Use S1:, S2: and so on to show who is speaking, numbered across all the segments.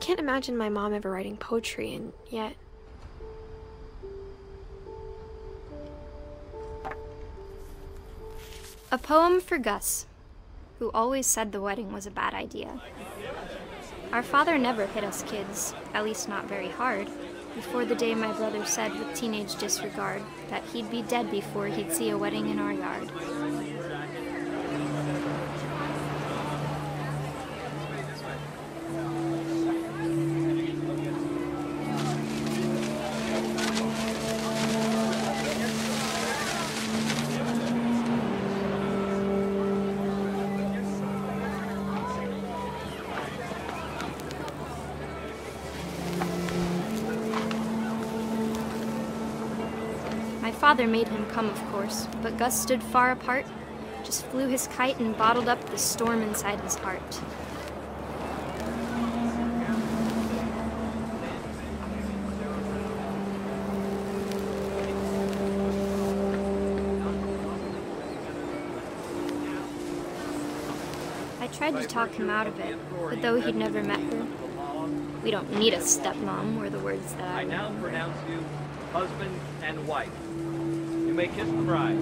S1: can't imagine my mom ever writing poetry, and yet...
S2: A poem for Gus, who always said the wedding was a bad idea. Our father never hit us kids, at least not very hard, before the day my brother said with teenage disregard that he'd be dead before he'd see a wedding in our yard. My father made him come, of course, but Gus stood far apart, just flew his kite and bottled up the storm inside his heart. I tried to talk him out of it, but though he'd never met her, "We don't need a stepmom," were the words that I
S3: now
S2: remember.
S3: pronounce you husband and wife. You may kiss the bride.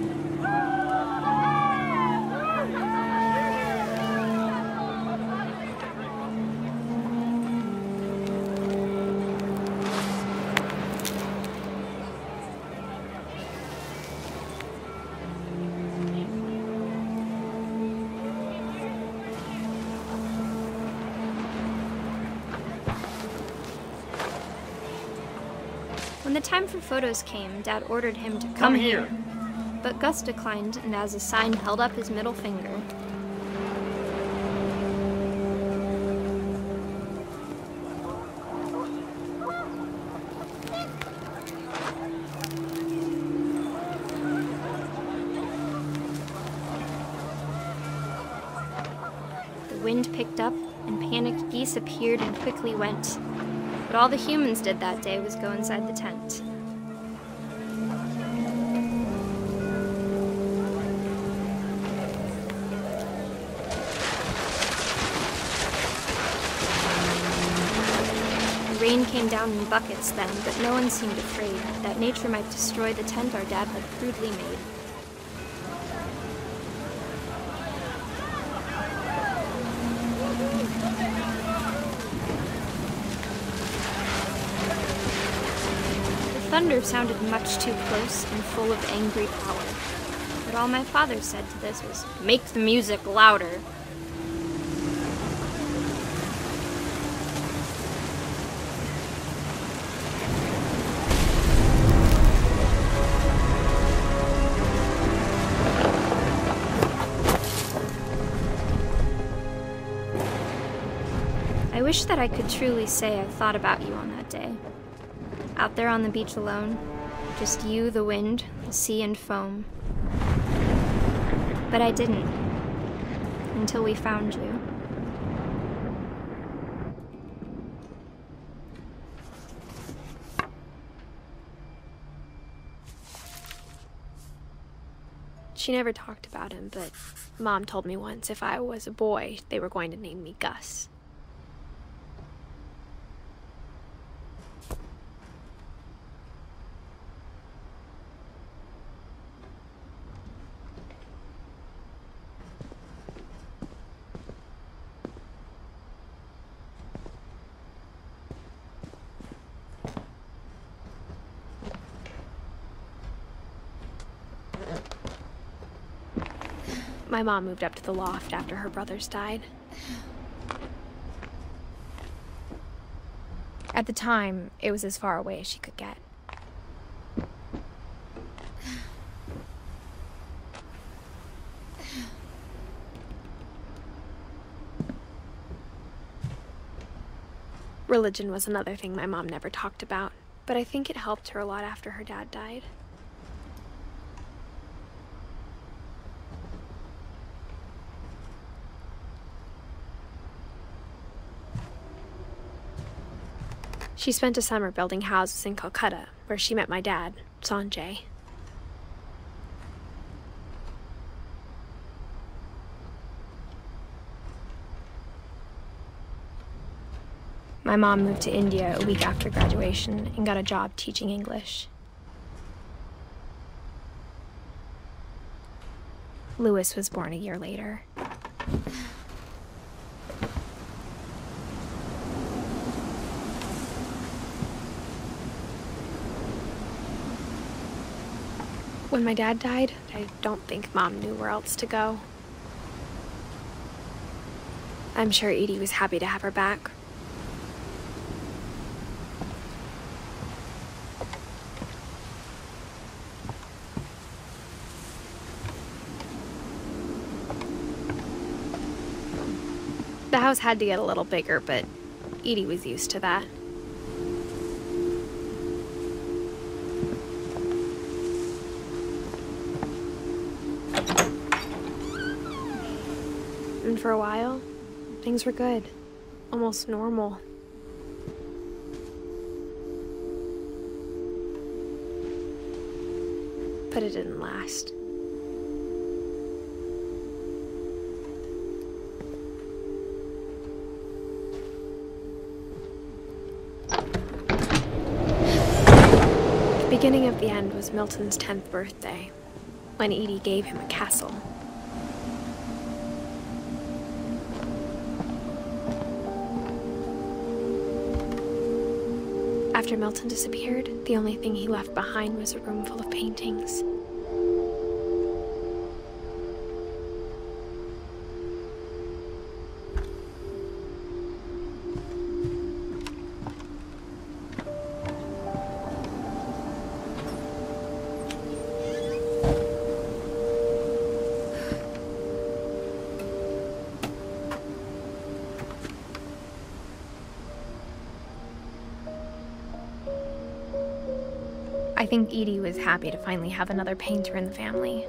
S2: When the time for photos came, Dad ordered him to come here. But Gus declined, and as a sign held up his middle finger. The wind picked up, and panicked geese appeared and quickly went. But all the humans did that day was go inside the tent. The rain came down in buckets then, but no one seemed afraid that nature might destroy the tent our dad had crudely made. Thunder sounded much too close and full of angry power, but all my father said to this was, "Make the music louder." I wish that I could truly say I thought about you on that day. Out there on the beach alone, just you, the wind, the sea, and foam. But I didn't, until we found you.
S1: She never talked about him, but Mom told me once if I was a boy, they were going to name me Gus. My mom moved up to the loft after her brothers died. At the time, it was as far away as she could get. Religion was another thing my mom never talked about, but I think it helped her a lot after her dad died. She spent a summer building houses in Calcutta, where she met my dad, Sanjay. My mom moved to India a week after graduation and got a job teaching English. Louis was born a year later. When my dad died, I don't think Mom knew where else to go. I'm sure Edie was happy to have her back. The house had to get a little bigger, but Edie was used to that. And for a while, things were good. Almost normal. But it didn't last. The beginning of the end was Milton's 10th birthday, when Edie gave him a castle. After Milton disappeared, the only thing he left behind was a room full of paintings. I think Edie was happy to finally have another painter in the family.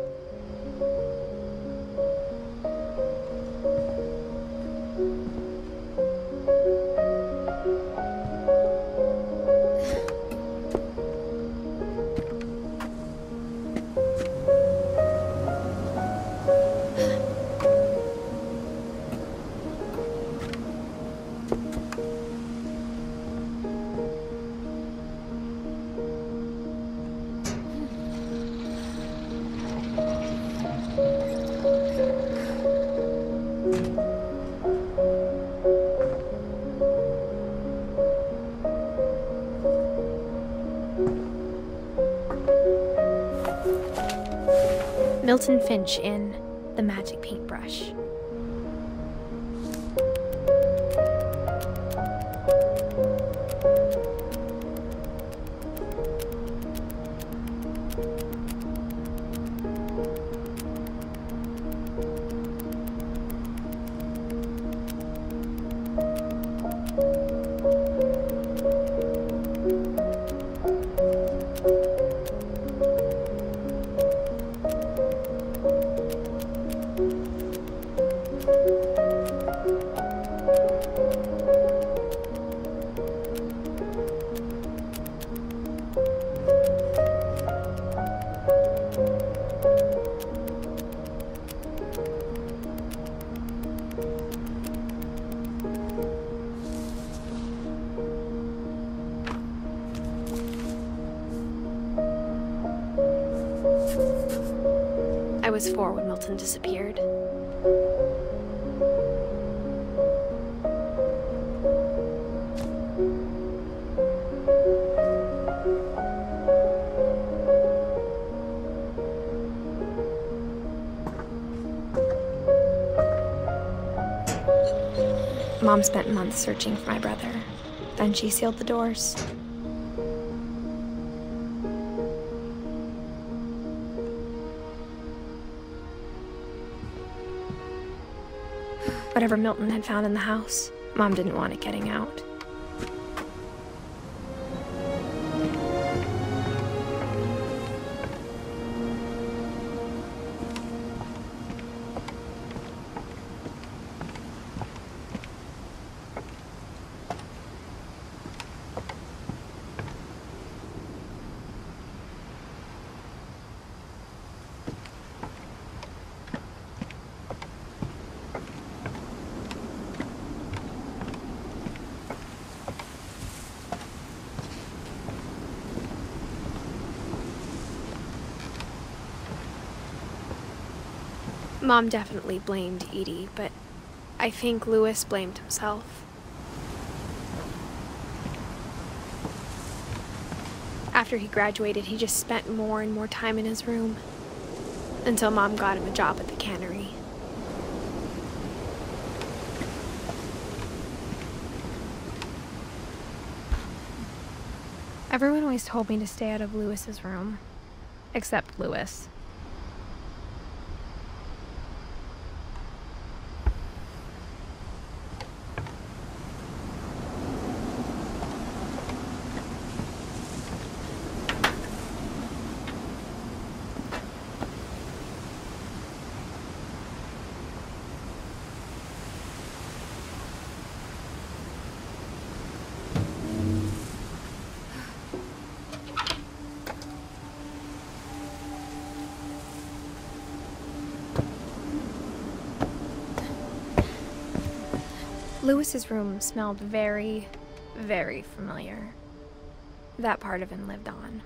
S1: Milton Finch in The Magic Paintbrush. I was 4 when Milton disappeared. Mom spent months searching for my brother. Then she sealed the doors. Whatever Milton had found in the house, Mom didn't want it getting out. Mom definitely blamed Edie, but I think Louis blamed himself. After he graduated, he just spent more and more time in his room, until Mom got him a job at the cannery. Everyone always told me to stay out of Louis's room, except Louis. Louis's room smelled very, very familiar. That part of him lived on.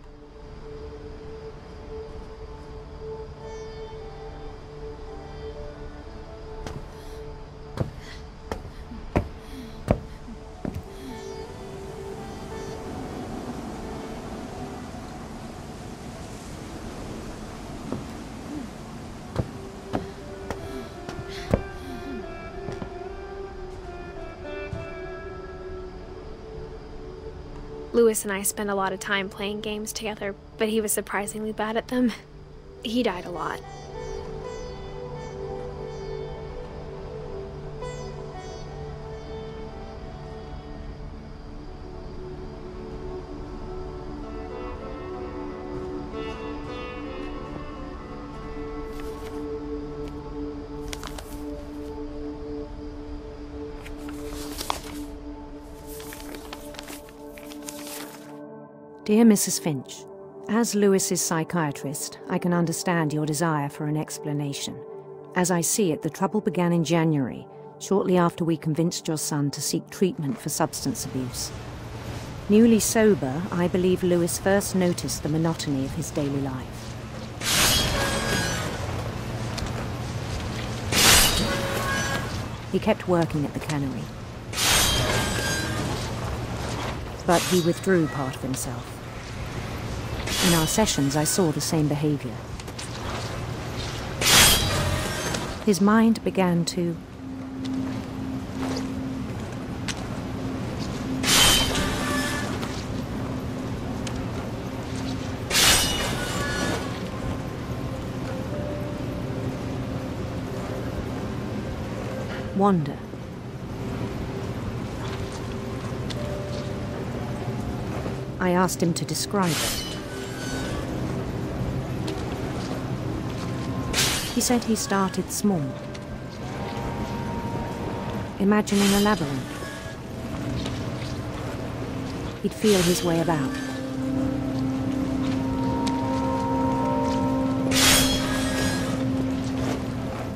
S1: Louis and I spent a lot of time playing games together, but he was surprisingly bad at them. He died a lot.
S4: Dear Mrs. Finch, as Louis's psychiatrist, I can understand your desire for an explanation. As I see it, the trouble began in January, shortly after we convinced your son to seek treatment for substance abuse. Newly sober, I believe Louis first noticed the monotony of his daily life. He kept working at the cannery, but he withdrew part of himself. In our sessions, I saw the same behavior. His mind began to wander. I asked him to describe it. He said he started small, imagining a labyrinth. He'd feel his way about.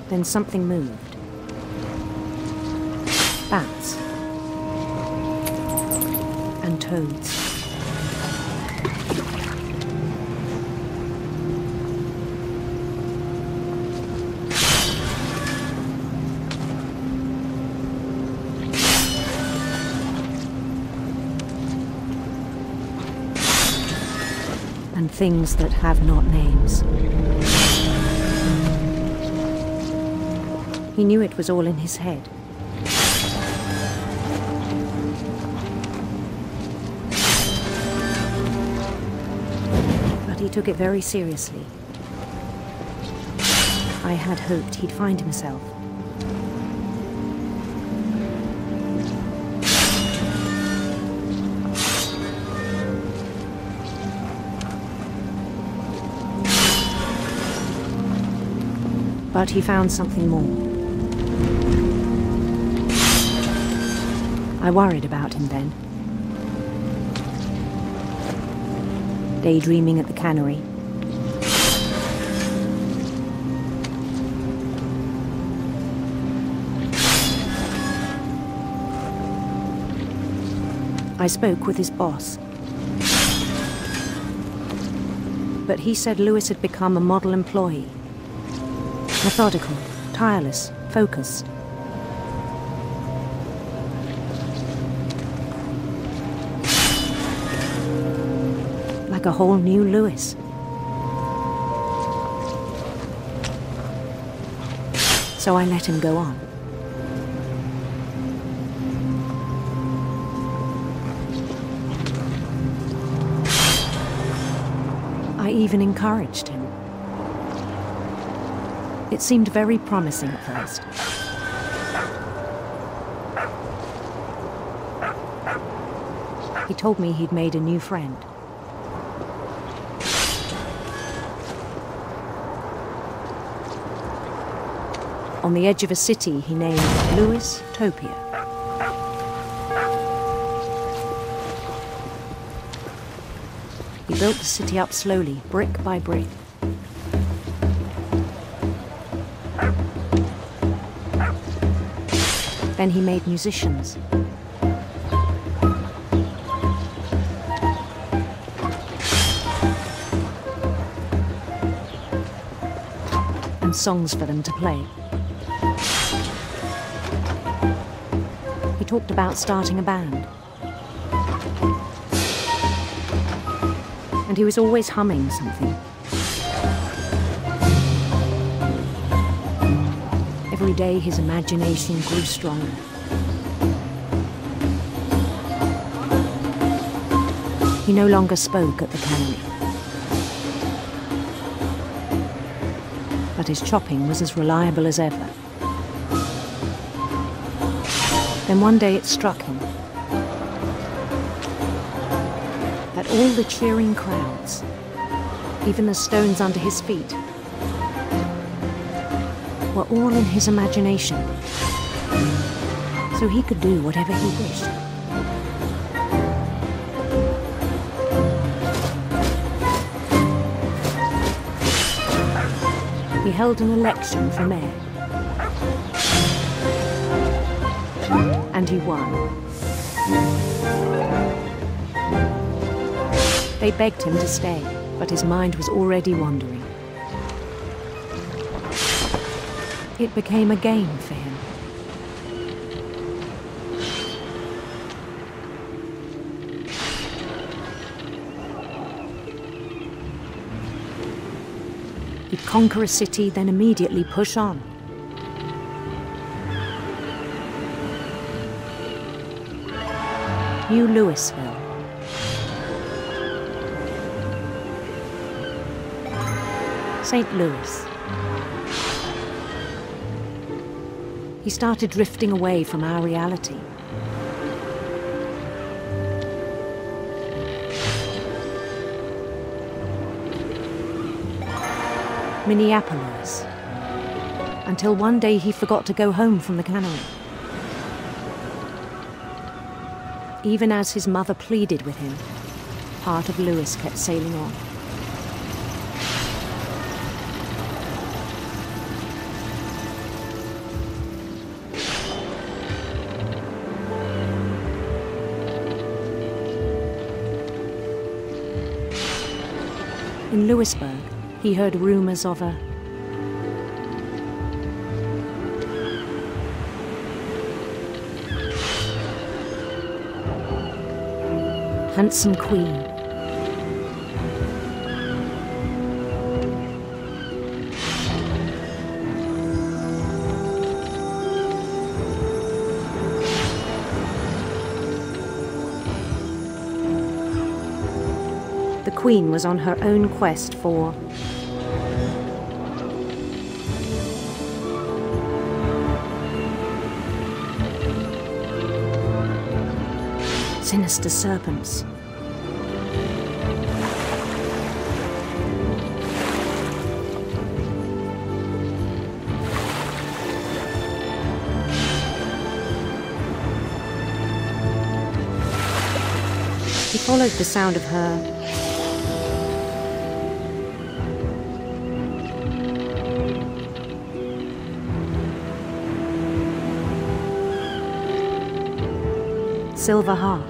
S4: Then something moved. Bats and toads. And things that have not names. He knew it was all in his head. But he took it very seriously. I had hoped he'd find himself. But he found something more. I worried about him then. Daydreaming at the cannery. I spoke with his boss. But he said Louis had become a model employee. Methodical, tireless, focused. Like a whole new Lewis. So I let him go on. I even encouraged him. It seemed very promising at first. He told me he'd made a new friend. On the edge of a city he named Lewis Topia. He built the city up slowly, brick by brick. Then he made musicians. And songs for them to play. He talked about starting a band. And he was always humming something. Every day his imagination grew stronger. He no longer spoke at the cannery. But his chopping was as reliable as ever. Then one day it struck him that all the cheering crowds, even the stones under his feet, were all in his imagination, so he could do whatever he wished. He held an election for mayor. And he won. They begged him to stay, but his mind was already wandering. It became a game for him. He'd conquer a city, then immediately push on. New Louisville. St. Louis. He started drifting away from our reality. Minneapolis. Until one day he forgot to go home from the cannery. Even as his mother pleaded with him, part of Lewis kept sailing on. In Lewisburg, he heard rumors of a handsome queen. The queen was on her own quest for sinister serpents. He followed the sound of her silver harp.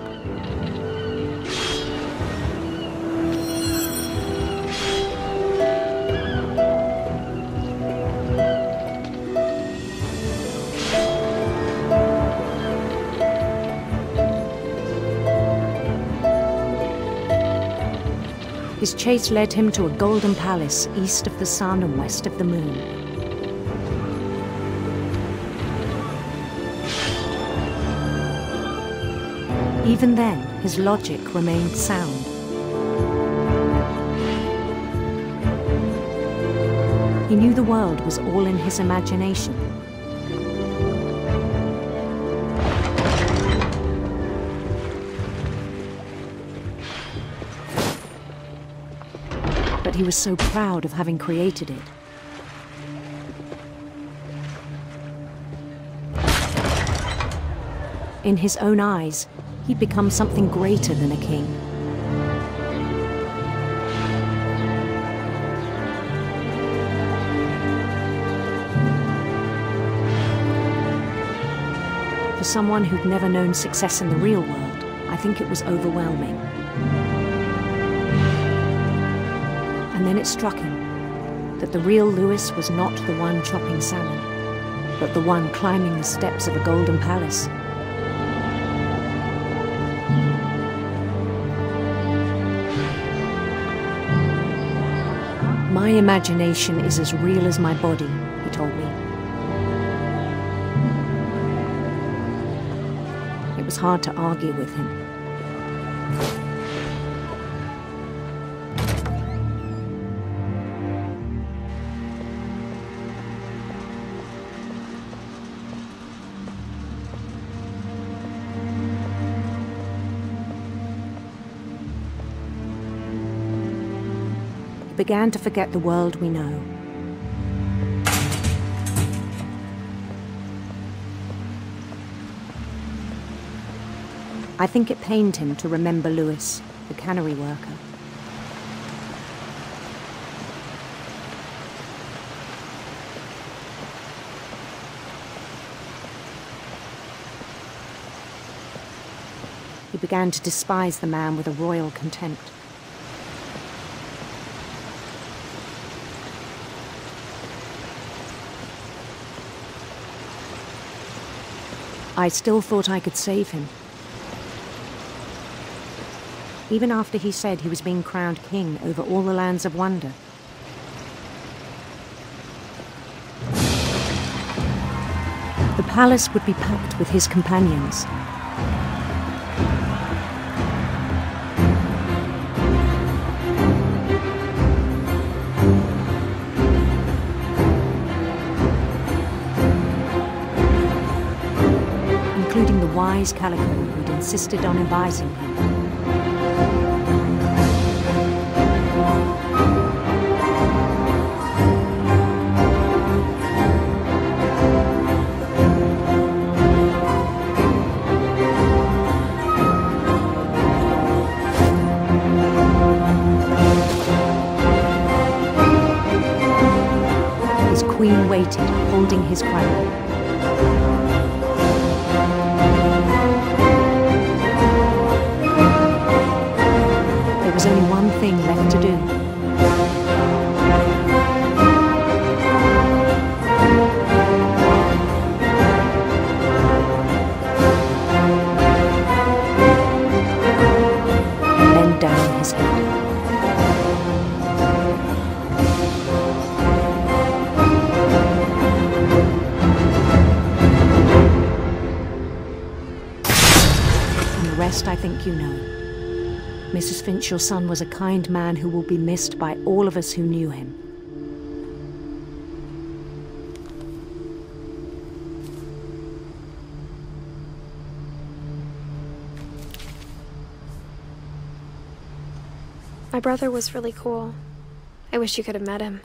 S4: His chase led him to a golden palace east of the sun and west of the moon. Even then, his logic remained sound. He knew the world was all in his imagination. But he was so proud of having created it. In his own eyes, he'd become something greater than a king. For someone who'd never known success in the real world, I think it was overwhelming. And then it struck him that the real Lewis was not the one chopping salmon, but the one climbing the steps of a golden palace. My imagination is as real as my body, he told me. It was hard to argue with him. He began to forget the world we know. I think it pained him to remember Lewis, the cannery worker. He began to despise the man with a royal contempt. I still thought I could save him. Even after he said he was being crowned king over all the lands of wonder. The palace would be packed with his companions. Including the wise Calico who'd insisted on advising him. His queen waited, holding his crown. There was only one thing left to do. Bend down his head. And the rest I think you know. Mrs. Finch, your son was a kind man who will be missed by all of us who knew him.
S1: My brother was really cool. I wish you could have met him.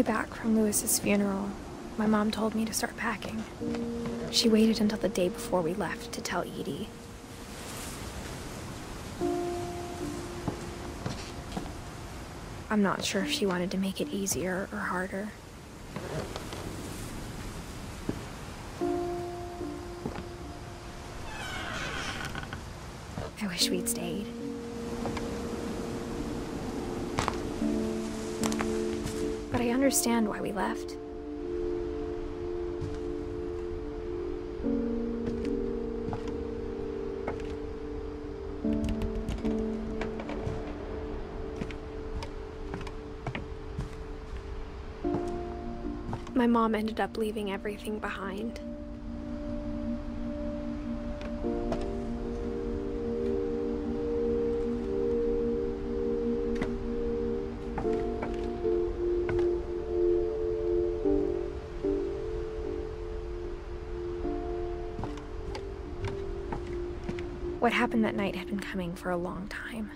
S1: way back from Lewis's funeral, my mom told me to start packing. She waited until the day before we left to tell Edie. I'm not sure if she wanted to make it easier or harder. I wish we'd stayed. But I understand why we left. My mom ended up leaving everything behind. What happened that night had been coming for a long time.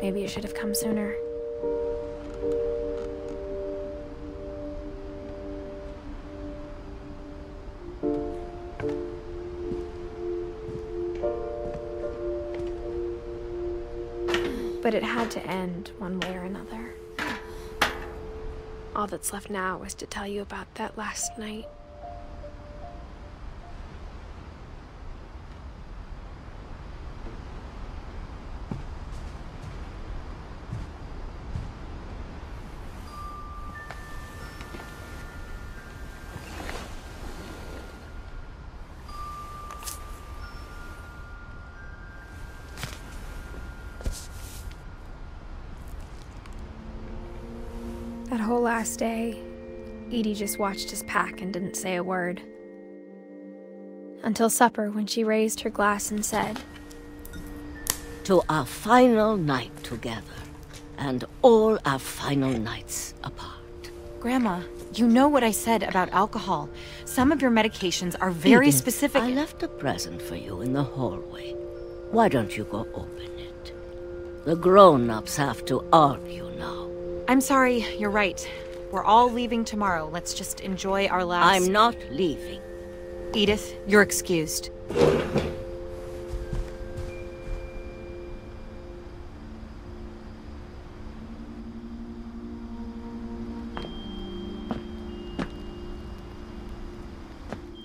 S1: Maybe it should have come sooner. But it had to end one way or another. All that's left now is to tell you about that last night. That whole last day, Edie just watched us pack and didn't say a word. Until supper, when she raised her glass and said,
S5: "To our final night together, and all our final nights apart."
S6: Grandma, you know what I said about alcohol. Some of your medications are very
S5: Edith,
S6: specific.
S5: I left a present for you in the hallway. Why don't you go open it? The grown-ups have to argue now.
S6: I'm sorry, you're right. We're all leaving tomorrow. Let's just enjoy our last...
S5: I'm not leaving.
S6: Edith, you're excused.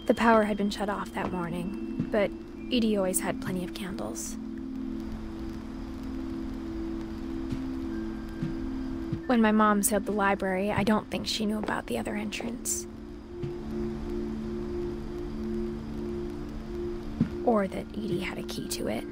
S1: The power had been shut off that morning, but Edie always had plenty of candles. When my mom sealed the library, I don't think she knew about the other entrance. Or that Edie had a key to it.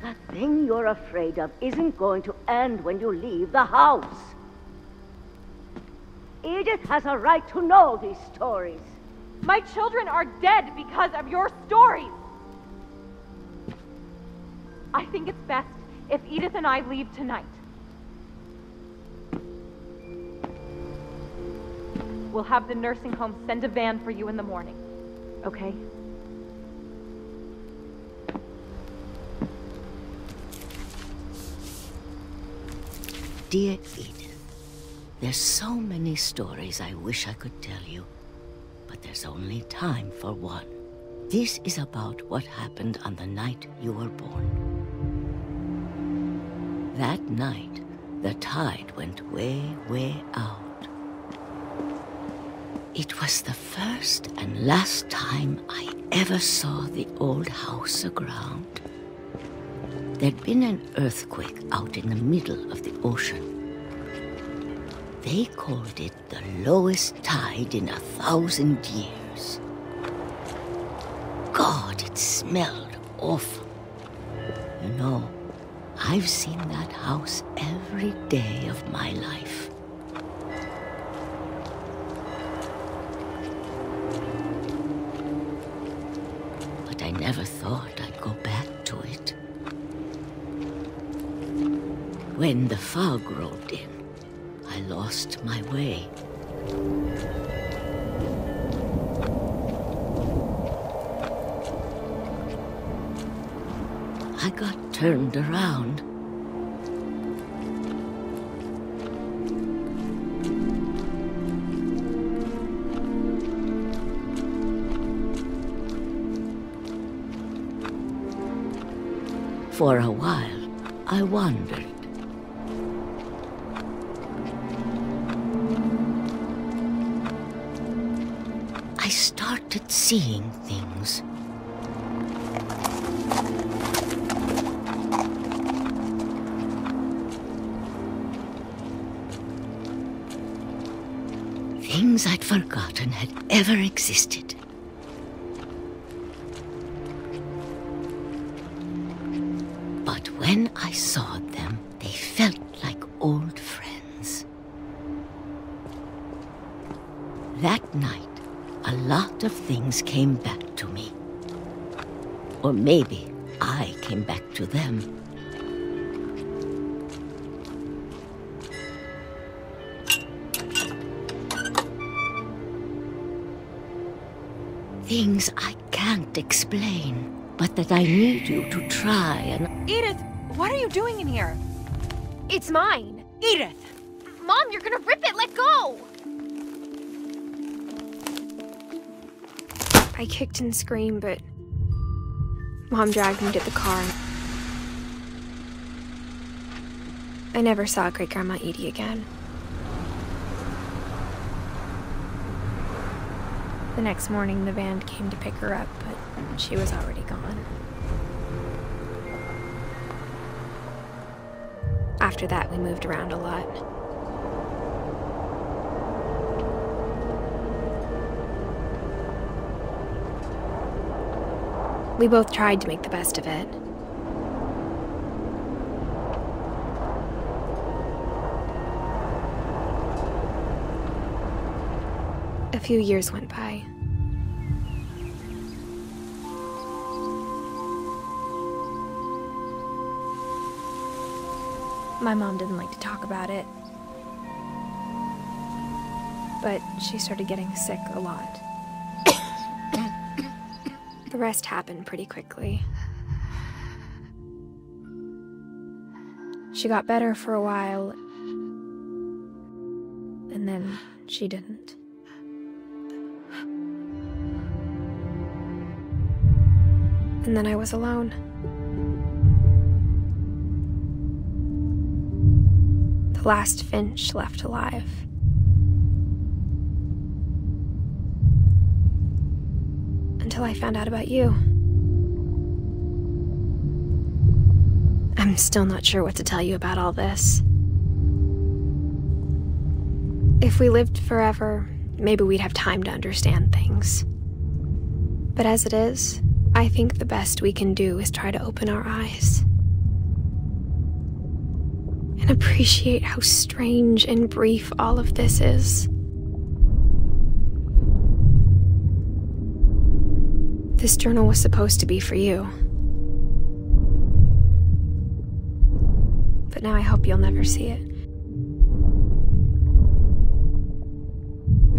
S5: That thing you're afraid of isn't going to end when you leave the house. Edith has a right to know these stories.
S7: My children are dead because of your stories. I think it's best if Edith and I leave tonight. We'll have the nursing home send a van for you in the morning, okay?
S5: Dear Edith, there's so many stories I wish I could tell you, but there's only time for one. This is about what happened on the night you were born. That night, the tide went way, way out. It was the first and last time I ever saw the old house aground. There'd been an earthquake out in the middle of the ocean. They called it the lowest tide in 1,000 years. God, it smelled awful. You know, I've seen that house every day of my life. But I never thought I'd go back to it. when the fog rolled in, I lost my way. I got turned around. For a while, I wandered. I started seeing things. Things I'd forgotten had ever existed. But when I saw them, they felt like old friends. That night, a lot of things came back to me. Or maybe I came back to them. Things I can't explain, but that I need you to try and...
S6: Edith, what are you doing in here?
S1: It's mine.
S6: Edith!
S1: Mom, you're gonna rip it. Let go! I kicked and screamed, but Mom dragged me to the car. I never saw Great-Grandma Edie again. The next morning, the van came to pick her up, but she was already gone. After that, we moved around a lot. We both tried to make the best of it. A few years went by. My mom didn't like to talk about it, but she started getting sick a lot. The rest happened pretty quickly. She got better for a while, and then she didn't. And then I was alone. The last Finch left alive. Until I found out about you. I'm still not sure what to tell you about all this. If we lived forever, maybe we'd have time to understand things. But as it is, I think the best we can do is try to open our eyes and appreciate how strange and brief all of this is. This journal was supposed to be for you. But now I hope you'll never see it.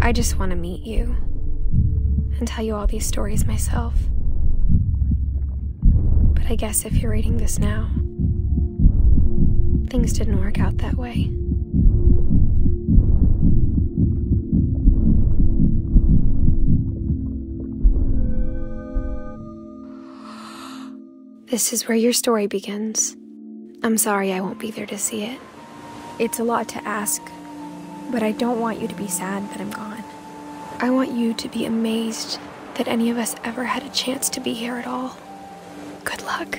S1: I just want to meet you and tell you all these stories myself. But I guess if you're reading this now, things didn't work out that way. This is where your story begins. I'm sorry I won't be there to see it. It's a lot to ask, but I don't want you to be sad that I'm gone. I want you to be amazed that any of us ever had a chance to be here at all. Good luck.